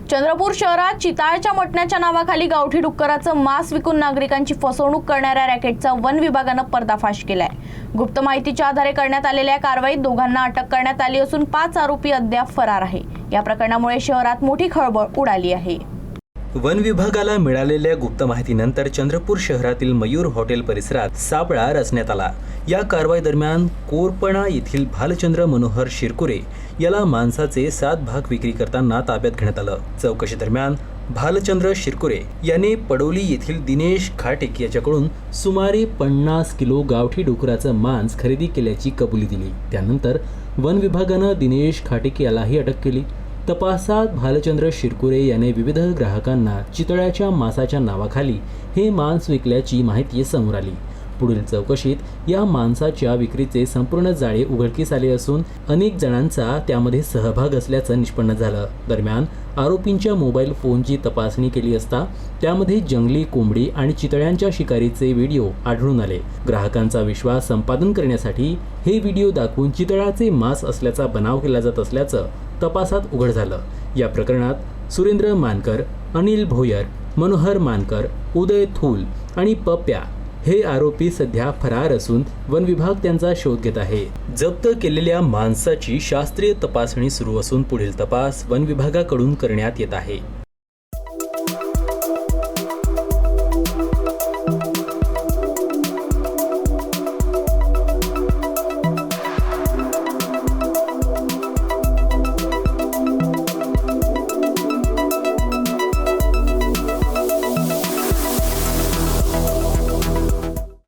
चंद्रपूर शहरात चिताळच्या मटण्याच्या नावाखाली गावठी डुक्कराचं मांस विकून नागरिकांची फसवणूक करणाऱ्या रॅकेटचा वन विभागानं पर्दाफाश केलाय। गुप्त माहितीच्या आधारे करण्यात आलेल्या कारवाईत दोघांना अटक करण्यात आली असून 5 आरोपी अद्याप फरार आहे। या प्रकरणामुळे शहरात मोठी खळबळ उडाली आहे। वन विभागाला मिळालेल्या गुप्त माहितीनंतर चंद्रपूर शहरातील मयूर हॉटेल परिसरात सापळा रचण्यात आला। या कारवाई दरम्यान कोरपणा येथील भालचंद्र मनोहर शिरकुरे याला मांसाचे 7 भाग विक्री करताना ताब्यात घेण्यात आलं। चौकशी दरम्यान भालचंद्र शिरकुरे याने पडोली येथील दिनेश खाटेक याच्याकडून सुमारे 50 किलो गावठी डुकराचं मांस खरेदी केल्याची कबुली दिली। त्यानंतर वन विभागानं दिनेश खाटेक यालाही अटक केली। तपासात भालचंद्र शिरकुरे याने विविध ग्राहकांना चितळ्याच्या मांसाच्या नावाखाली हे मांस विकल्याची माहिती समोर आली। पुढील चौकशीत या मांसाच्या विक्रीचे संपूर्ण जाळे उघडकीस आले असून अनेक जणांचा त्यामध्ये सहभाग असल्याचं निष्पन्न झालं। दरम्यान आरोपींच्या मोबाईल फोनची तपासणी केली असता त्यामध्ये जंगली कोंबडी आणि चितळ्यांच्या शिकारीचे व्हिडिओ आढळून आले। ग्राहकांचा विश्वास संपादन करण्यासाठी हे व्हिडिओ दाखवून चितळाचे मांस असल्याचा बनाव केला जात असल्याचं तपासात उघड झालं। या प्रकरणात सुरेंद्र मानकर, अनिल भोयर, मनोहर मानकर, उदय थूल आणि पप्प्या हे आरोपी सध्या फरार असून वन विभाग त्यांचा शोध घेत आहे। जप्त केलेल्या मांसाची शास्त्रीय तपासणी सुरू असून पुढील तपास वन विभागाकडून करण्यात येत आहे।